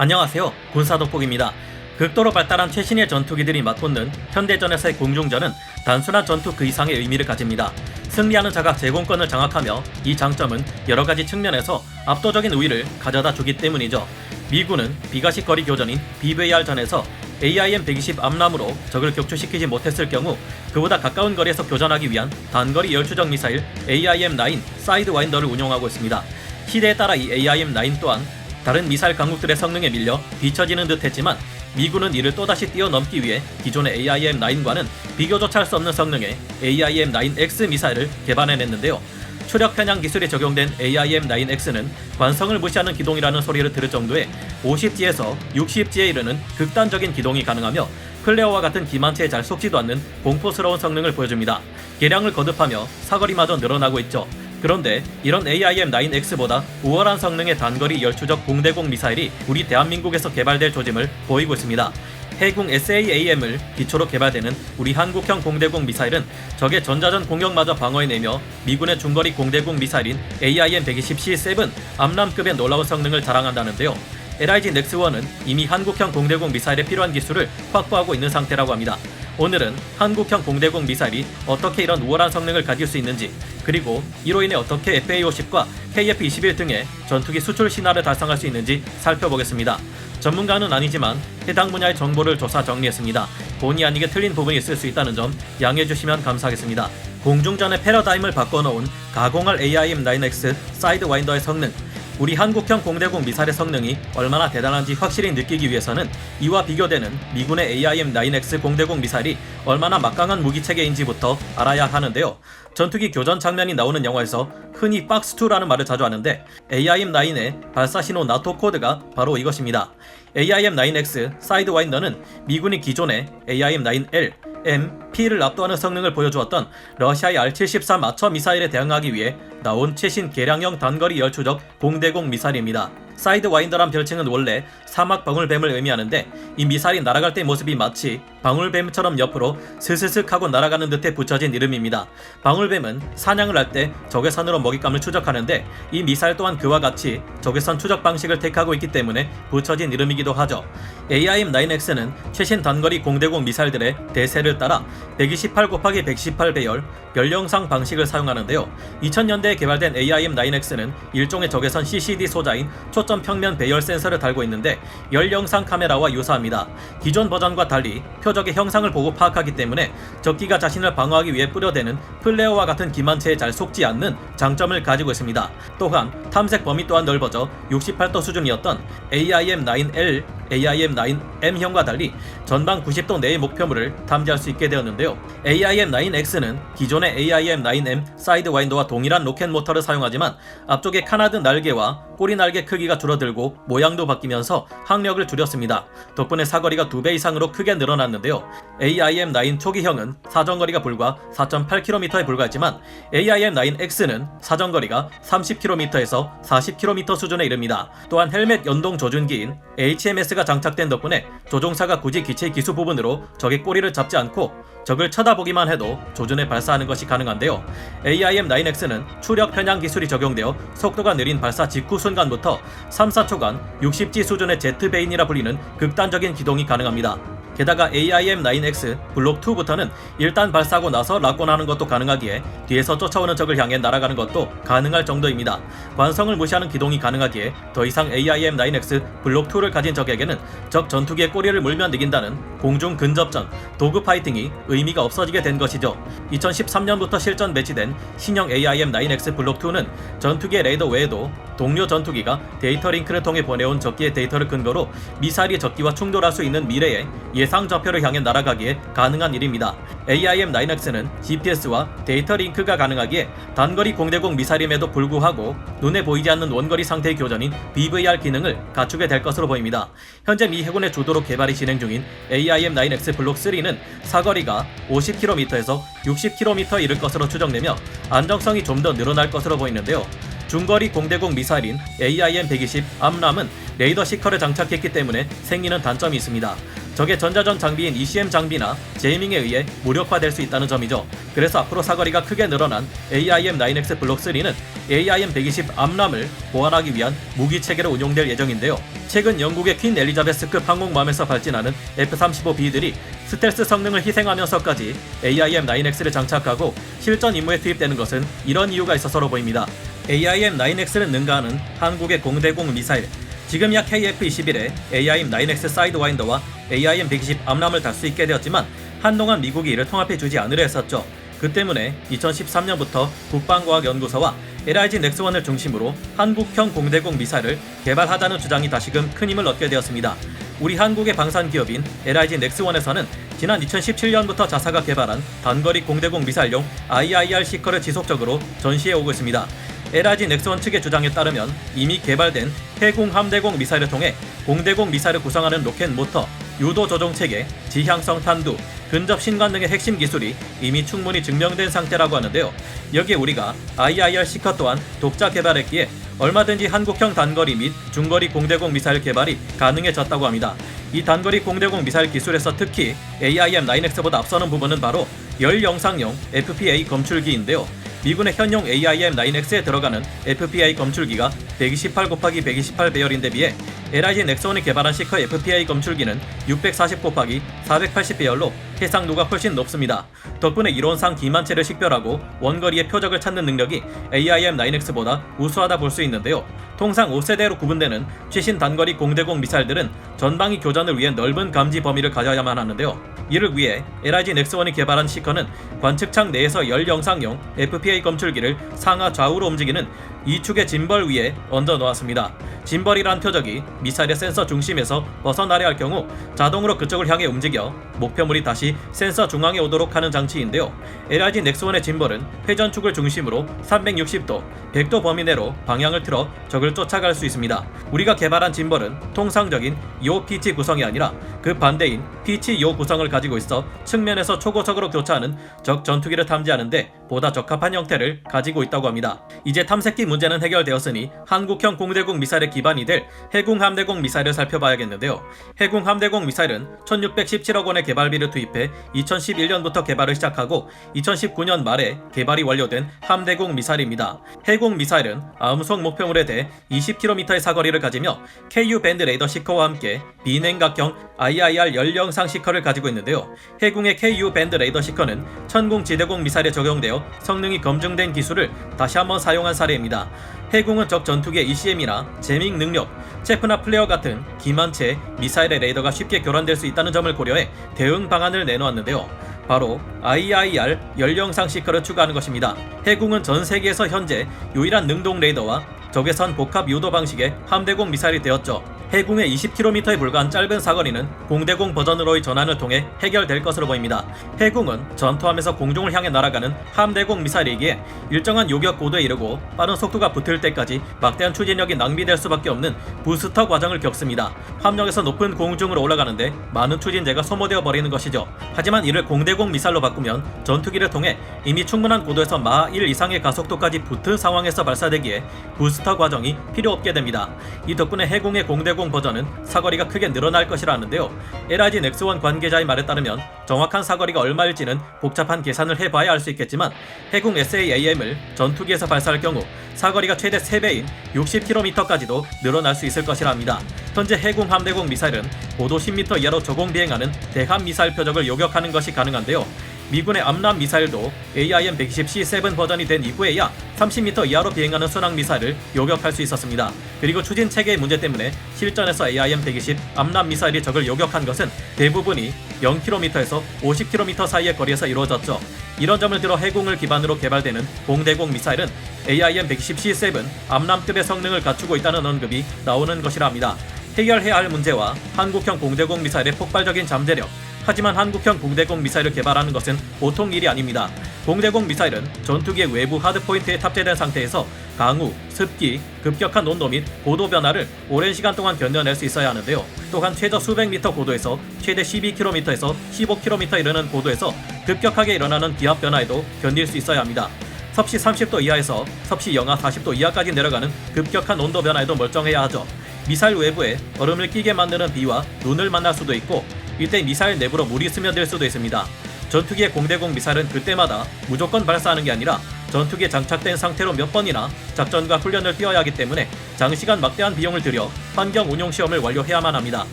안녕하세요. 군사돋보기입니다. 극도로 발달한 최신의 전투기들이 맞붙는 현대전에서의 공중전은 단순한 전투 그 이상의 의미를 가집니다. 승리하는 자가 제공권을 장악하며 이 장점은 여러가지 측면에서 압도적인 우위를 가져다 주기 때문이죠. 미군은 비가식 거리 교전인 BVR전에서 AIM-120 암람으로 적을 격추시키지 못했을 경우 그보다 가까운 거리에서 교전하기 위한 단거리 열추적 미사일 AIM-9 사이드와인더를 운용하고 있습니다. 시대에 따라 이 AIM-9 또한 다른 미사일 강국들의 성능에 밀려 뒤처지는 듯 했지만 미군은 이를 또다시 뛰어넘기 위해 기존의 AIM-9과는 비교조차 할 수 없는 성능의 AIM-9X 미사일을 개발해냈는데요. 추력 편향 기술이 적용된 AIM-9X는 관성을 무시하는 기동이라는 소리를 들을 정도의 50G에서 60G에 이르는 극단적인 기동이 가능하며 클레어와 같은 기만체에 잘 속지도 않는 공포스러운 성능을 보여줍니다. 개량을 거듭하며 사거리마저 늘어나고 있죠. 그런데 이런 AIM-9X보다 우월한 성능의 단거리 열추적 공대공 미사일이 우리 대한민국에서 개발될 조짐을 보이고 있습니다. 해군 SAAM을 기초로 개발되는 우리 한국형 공대공 미사일은 적의 전자전 공격마저 방어해내며 미군의 중거리 공대공 미사일인 AIM-120C7 암람급의 놀라운 성능을 자랑한다는데요. LIG 넥스1은 이미 한국형 공대공 미사일에 필요한 기술을 확보하고 있는 상태라고 합니다. 오늘은 한국형 공대공 미사일이 어떻게 이런 우월한 성능을 가질 수 있는지, 그리고 이로 인해 어떻게 FA-50과 KF-21 등의 전투기 수출 신화를 달성할 수 있는지 살펴보겠습니다. 전문가는 아니지만 해당 분야의 정보를 조사 정리했습니다. 본의 아니게 틀린 부분이 있을 수 있다는 점 양해해주시면 감사하겠습니다. 공중전의 패러다임을 바꿔놓은 가공할 AIM-9X 사이드와인더의 성능, 우리 한국형 공대공 미사일의 성능이 얼마나 대단한지 확실히 느끼기 위해서는 이와 비교되는 미군의 AIM-9X 공대공 미사일이 얼마나 막강한 무기체계인지부터 알아야 하는데요. 전투기 교전 장면이 나오는 영화에서 흔히 박스2라는 말을 자주 하는데 AIM-9의 발사신호 나토 코드가 바로 이것입니다. AIM-9X 사이드와인더는 미군이 기존의 AIM-9L, M, P를 압도하는 성능을 보여주었던 러시아의 R-73 아처 미사일에 대응하기 위해 나온 최신 개량형 단거리 열추적 공대공 미사일입니다. 사이드와인더란 별칭은 원래 사막 방울뱀을 의미하는데 이 미사일이 날아갈 때 모습이 마치 방울뱀처럼 옆으로 스스슥 하고 날아가는 듯해 붙여진 이름입니다. 방울뱀은 사냥을 할 때 적외선으로 먹잇감을 추적하는데 이 미사일 또한 그와 같이 적외선 추적 방식을 택하고 있기 때문에 붙여진 이름이기도 하죠. AIM-9X는 최신 단거리 공대공 미사일들의 대세를 따라 128×118 배열 별영상 방식을 사용하는데요. 2000년대에 개발된 AIM-9X는 일종의 적외선 CCD 소자인 초점 평면 배열 센서를 달고 있는데 열영상 카메라와 유사합니다. 기존 버전과 달리 표적의 형상을 보고 파악하기 때문에 적기가 자신을 방어하기 위해 뿌려대는 플레어와 같은 기만체에 잘 속지 않는 장점을 가지고 있습니다. 또한 탐색 범위 또한 넓어져 68도 수준이었던 AIM-9L, AIM-9M형과 달리 전방 90도 내의 목표물을 탐지할 수 있게 되었는데요. AIM-9X는 기존의 AIM-9M 사이드와인더와 동일한 로켓 모터를 사용하지만 앞쪽의 카나드 날개와 꼬리 날개 크기가 줄어들고 모양도 바뀌면서 항력을 줄였습니다. 덕분에 사거리가 2배 이상으로 크게 늘어났는데요. AIM-9 초기형은 사정거리가 불과 4.8km에 불과했지만 AIM-9X는 사정거리가 30km에서 40km 수준에 이릅니다. 또한 헬멧 연동 조준기인 HMS가 장착된 덕분에 조종사가 굳이 기체 기수 부분으로 적의 꼬리를 잡지 않고 적을 쳐다보기만 해도 조준해 발사하는 것이 가능한데요. AIM-9X는 추력 편향 기술이 적용되어 속도가 느린 발사 직후 순간부터 3-4초간 60G 수준의 제트베인이라 불리는 극단적인 기동이 가능합니다. 게다가 AIM-9X 블록2부터는 일단 발사하고 나서 락곤하는 것도 가능하기에 뒤에서 쫓아오는 적을 향해 날아가는 것도 가능할 정도입니다. 관성을 무시하는 기동이 가능하기에 더 이상 AIM-9X 블록2를 가진 적에게는 적 전투기의 꼬리를 물면 이긴다는 공중 근접전, 도그 파이팅이 의미가 없어지게 된 것이죠. 2013년부터 실전 배치된 신형 AIM-9X 블록2는 전투기의 레이더 외에도 동료 전투기가 데이터 링크를 통해 보내온 적기의 데이터를 근거로 미사일이 적기와 충돌할 수 있는 미래의 예상 좌표를 향해 날아가기에 가능한 일입니다. AIM-9X는 GPS와 데이터 링크가 가능하기에 단거리 공대공 미사일임에도 불구하고 눈에 보이지 않는 원거리 상태의 교전인 BVR 기능을 갖추게 될 것으로 보입니다. 현재 미 해군의 주도로 개발이 진행 중인 AIM-9X 블록3는 사거리가 50km에서 60km에 이를 것으로 추정되며 안정성이 좀 더 늘어날 것으로 보이는데요. 중거리 공대공 미사일인 AIM-120 암람은 레이더 시커를 장착했기 때문에 생기는 단점이 있습니다. 적의 전자전 장비인 ECM 장비나 제이밍에 의해 무력화될 수 있다는 점이죠. 그래서 앞으로 사거리가 크게 늘어난 AIM-9X 블록 3는 AIM-120 암람을 보완하기 위한 무기 체계로 운용될 예정인데요. 최근 영국의 퀸 엘리자베스급 항공모함에서 발진하는 F-35B들이 스텔스 성능을 희생하면서까지 AIM-9X를 장착하고 실전 임무에 투입되는 것은 이런 이유가 있어서로 보입니다. AIM-9X를 능가하는 한국의 공대공 미사일, 지금 약 KF-21에 AIM-9X 사이드와인더와 AIM-120 암람을 달 수 있게 되었지만 한동안 미국이 이를 통합해주지 않으려 했었죠. 그 때문에 2013년부터 국방과학연구소와 LIG 넥스원을 중심으로 한국형 공대공 미사일을 개발하자는 주장이 다시금 큰 힘을 얻게 되었습니다. 우리 한국의 방산기업인 LIG 넥스원에서는 지난 2017년부터 자사가 개발한 단거리 공대공 미사일용 IIR 시커를 지속적으로 전시해 오고 있습니다. LIG 넥스원 측의 주장에 따르면 이미 개발된 해공 함대공 미사일을 통해 공대공 미사일을 구성하는 로켓 모터, 유도 조종 체계, 지향성 탄두, 근접 신관 등의 핵심 기술이 이미 충분히 증명된 상태라고 하는데요. 여기에 우리가 IIR 시커 또한 독자 개발했기에 얼마든지 한국형 단거리 및 중거리 공대공 미사일 개발이 가능해졌다고 합니다. 이 단거리 공대공 미사일 기술에서 특히 AIM-9X보다 앞서는 부분은 바로 열 영상용 FPA 검출기인데요. 미군의 현용 AIM-9X에 들어가는 FPA 검출기가 128/128 배열인데 비해 LIG 넥스원이 개발한 시커 FPA 검출기는 640/480 배열로 해상도가 훨씬 높습니다. 덕분에 이론상 기만체를 식별하고 원거리의 표적을 찾는 능력이 AIM-9X보다 우수하다 볼 수 있는데요. 통상 5세대로 구분되는 최신 단거리 공대공 미사일들은 전방위 교전을 위해 넓은 감지 범위를 가져야만 하는데요. 이를 위해 LIG 넥스원이 개발한 시커는 관측창 내에서 열 영상용 FPA 검출기를 상하 좌우로 움직이는 이축의 짐벌 위에 얹어 놓았습니다. 짐벌이란 표적이 미사일의 센서 중심에서 벗어나려 할 경우 자동으로 그쪽을 향해 움직여 목표물이 다시 센서 중앙에 오도록 하는 장치인데요. LIG 넥스원의 짐벌은 회전축을 중심으로 360도, 100도 범위 내로 방향을 틀어 적을 쫓아갈 수 있습니다. 우리가 개발한 짐벌은 통상적인 요 피치 구성이 아니라 그 반대인 피치 요 구성을 가지고 있어 측면에서 초고속으로 교차하는 적 전투기를 탐지하는 데 보다 적합한 형태를 가지고 있다고 합니다. 이제 탐색기 문제는 해결되었으니 한국형 공대공 미사일의 기반이 될 해군 함대공 미사일을 살펴봐야겠는데요. 해군 함대공 미사일은 1617억 원의 개발비를 투입해 2011년부터 개발을 시작하고 2019년 말에 개발이 완료된 함대공 미사일입니다. 해공 미사일은 아음속 목표물에 대해 20km의 사거리를 가지며 KU 밴드 레이더 시커와 함께 비냉각형 IIR 열영상 시커를 가지고 있는데요. 해군의 KU 밴드 레이더 시커는 천공 지대공 미사일에 적용되어 성능이 검증된 기술을 다시 한번 사용한 사례입니다. 해군은 적 전투기의 ECM이나 제밍 능력, 체프나 플레어 같은 기만체 미사일의 레이더가 쉽게 교란될 수 있다는 점을 고려해 대응 방안을 내놓았는데요. 바로 IIR 열영상 시커를 추가하는 것입니다. 해군은 전 세계에서 현재 유일한 능동 레이더와 적외선 복합 유도 방식의 함대공 미사일이 되었죠. 해군의 20km에 불과한 짧은 사거리는 공대공 버전으로의 전환을 통해 해결될 것으로 보입니다. 해군은 전투함에서 공중을 향해 날아가는 함대공 미사일이기에 일정한 요격 고도에 이르고 빠른 속도가 붙을 때까지 막대한 추진력이 낭비될 수밖에 없는 부스터 과정을 겪습니다. 함력에서 높은 공중으로 올라가는데 많은 추진제가 소모되어 버리는 것이죠. 하지만 이를 공대공 미사일로 바꾸면 전투기를 통해 이미 충분한 고도에서 마하 1 이상의 가속도까지 붙은 상황에서 발사되기에 부스터 과정이 필요 없게 됩니다. 이 덕분에 해군의 공대공 버전은 사거리가 크게 늘어날 것이라는데요. LIG 넥스원 관계자의 말에 따르면 정확한 사거리가 얼마일지는 복잡한 계산을 해봐야 알 수 있겠지만 해군 SAAM을 전투기에서 발사할 경우 사거리가 최대 3배인 60km까지도 늘어날 수 있을 것이랍니다. 현재 해군 함대공 미사일은 고도 10m 이하로 저공 비행하는 대함 미사일 표적을 요격하는 것이 가능한데요. 미군의 암람 미사일도 AIM-120C7 버전이 된 이후에야 30m 이하로 비행하는 순항 미사일을 요격할 수 있었습니다. 그리고 추진 체계의 문제 때문에 실전에서 AIM-120 암람 미사일이 적을 요격한 것은 대부분이 0km에서 50km 사이의 거리에서 이루어졌죠. 이런 점을 들어 해공을 기반으로 개발되는 공대공 미사일은 AIM-120C7 암람급의 성능을 갖추고 있다는 언급이 나오는 것이라 합니다. 해결해야 할 문제와 한국형 공대공 미사일의 폭발적인 잠재력, 하지만 한국형 공대공 미사일을 개발하는 것은 보통 일이 아닙니다. 공대공 미사일은 전투기의 외부 하드포인트에 탑재된 상태에서 강우, 습기, 급격한 온도 및 고도 변화를 오랜 시간 동안 견뎌낼 수 있어야 하는데요. 또한 최저 수백 미터 고도에서 최대 12km에서 15km 이르는 고도에서 급격하게 일어나는 기압 변화에도 견딜 수 있어야 합니다. 섭씨 30도 이하에서 섭씨 영하 40도 이하까지 내려가는 급격한 온도 변화에도 멀쩡해야 하죠. 미사일 외부에 얼음을 끼게 만드는 비와 눈을 만날 수도 있고 이때 미사일 내부로 물이 스며들 수도 있습니다. 전투기의 공대공 미사일은 그때마다 무조건 발사하는 게 아니라 전투기에 장착된 상태로 몇 번이나 작전과 훈련을 뛰어야 하기 때문에 장시간 막대한 비용을 들여 환경 운용 시험을 완료해야만 합니다.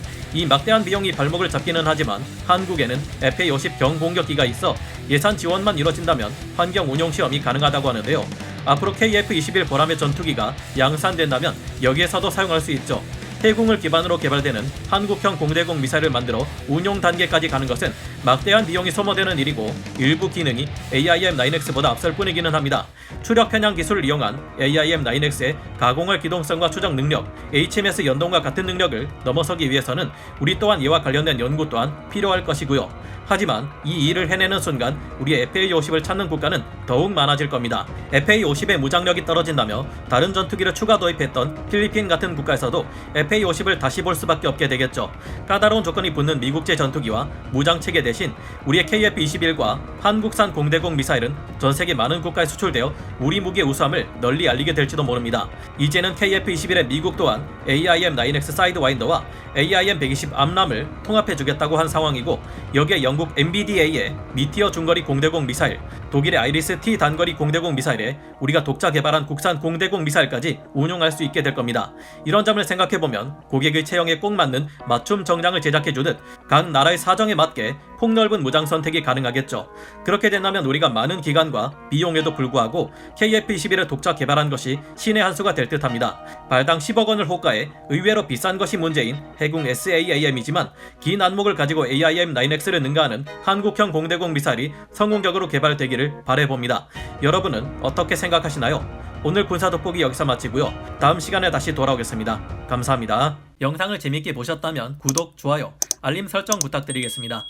이 막대한 비용이 발목을 잡기는 하지만 한국에는 FA-50 경공격기가 있어 예산 지원만 이뤄진다면 환경 운용 시험이 가능하다고 하는데요. 앞으로 KF-21 보람의 전투기가 양산된다면 여기에서도 사용할 수 있죠. 해군을 기반으로 개발되는 한국형 공대공 미사일을 만들어 운용 단계까지 가는 것은 막대한 비용이 소모되는 일이고 일부 기능이 AIM-9X보다 앞설 뿐이기는 합니다. 추력 편향 기술을 이용한 AIM-9X의 가공할 기동성과 추적 능력, HMS 연동과 같은 능력을 넘어서기 위해서는 우리 또한 이와 관련된 연구 또한 필요할 것이고요. 하지만 이 일을 해내는 순간 우리의 FA-50을 찾는 국가는 더욱 많아질 겁니다. FA-50의 무장력이 떨어진다며 다른 전투기를 추가 도입했던 필리핀 같은 국가에서도 FA-50을 다시 볼 수밖에 없게 되겠죠. 까다로운 조건이 붙는 미국제 전투기와 무장체계 대신 우리의 KF-21과 한국산 공대공 미사일은 전세계 많은 국가에 수출되어 우리 무기의 우수함을 널리 알리게 될지도 모릅니다. 이제는 KF-21의 미국 또한 AIM-9X 사이드와인더와 AIM-120 암람을 통합해주겠다고 한 상황이고, 여기에 영국 MBDA의 미티어 중거리 공대공 미사일, 독일의 아이리스 T 단거리 공대공 미사일에 우리가 독자 개발한 국산 공대공 미사일까지 운용할 수 있게 될 겁니다. 이런 점을 생각해보면 고객의 체형에 꼭 맞는 맞춤 정장을 제작해주듯 각 나라의 사정에 맞게 폭넓은 무장 선택이 가능하겠죠. 그렇게 된다면 우리가 많은 기간과 비용에도 불구하고 KF-21을 독자 개발한 것이 신의 한 수가 될 듯합니다. 발당 10억 원을 호가해 의외로 비싼 것이 문제인 해군 SAAM이지만 긴 안목을 가지고 AIM-9X를 능가하는 한국형 공대공 미사일이 성공적으로 개발되기를 바라봅니다. 여러분은 어떻게 생각하시나요? 오늘 군사 돋보기 여기서 마치고요. 다음 시간에 다시 돌아오겠습니다. 감사합니다. 영상을 재밌게 보셨다면 구독, 좋아요, 알림 설정 부탁드리겠습니다.